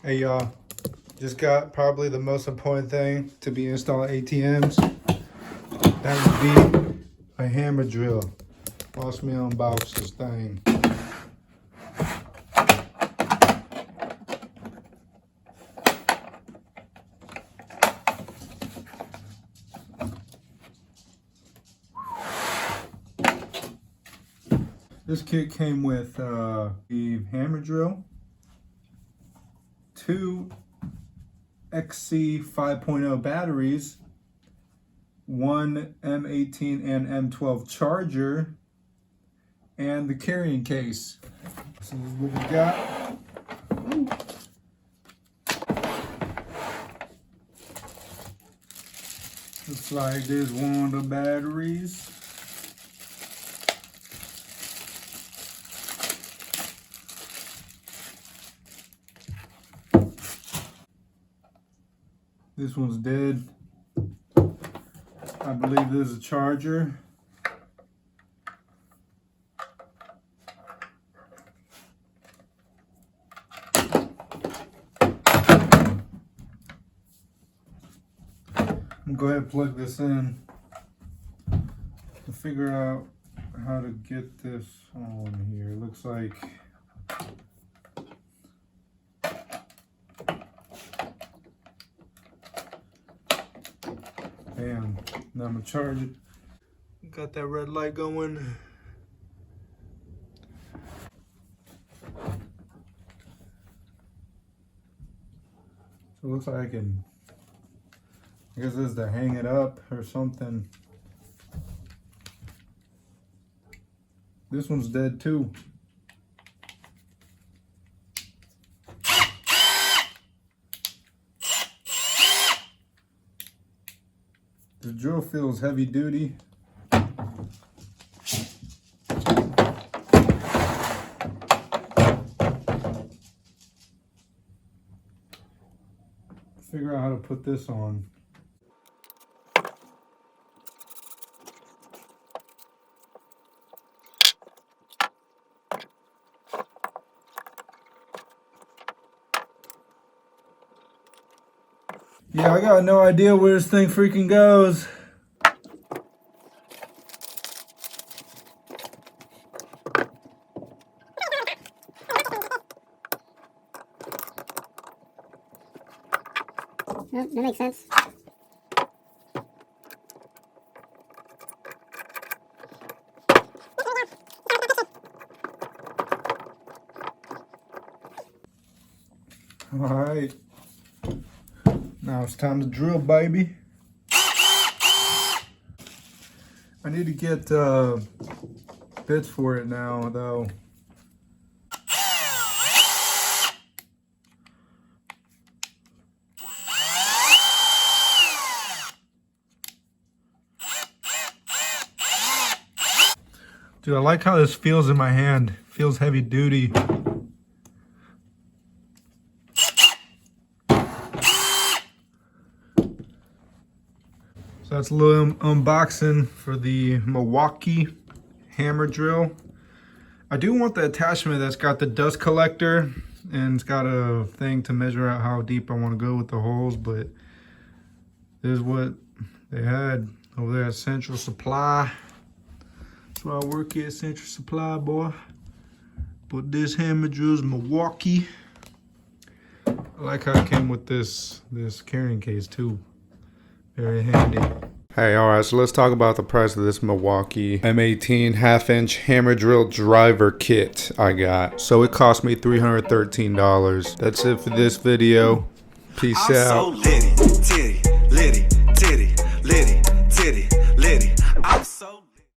Hey y'all, just got probably the most important thing to be installed ATMs. That would be a hammer drill. Watch me unbox this thing. This kit came with the hammer drill, 2 XC 5.0 batteries, 1 M18 and M12 charger, and the carrying case. So this is what we got. Ooh. Looks like there's one of the batteries. This one's dead. I believe this is a charger. I'm gonna go ahead and plug this in to figure out how to get this on here. It looks like bam. Now I'm gonna charge it. Got that red light going. So it looks like I guess this is to hang it up or something. This one's dead too. The drill feels heavy duty. Figure out how to put this on. Yeah, I got no idea where this thing freaking goes. That makes sense. All right. Now it's time to drill, baby. I need to get bits for it now, though. Dude, I like how this feels in my hand. Feels heavy duty. So that's a little unboxing for the Milwaukee hammer drill. I do want the attachment that's got the dust collector and it's got a thing to measure out how deep I want to go with the holes, but this is what they had over there at Central Supply. That's where I work at, Central Supply, boy. But this hammer drill is Milwaukee. I like how it came with this carrying case too. Very handy. Hey, alright, so let's talk about the price of this Milwaukee M18 half-inch hammer drill driver kit I got. So it cost me $313. That's it for this video. Peace out. I'm so litty, titty, litty, titty, litty, titty, litty. I'm so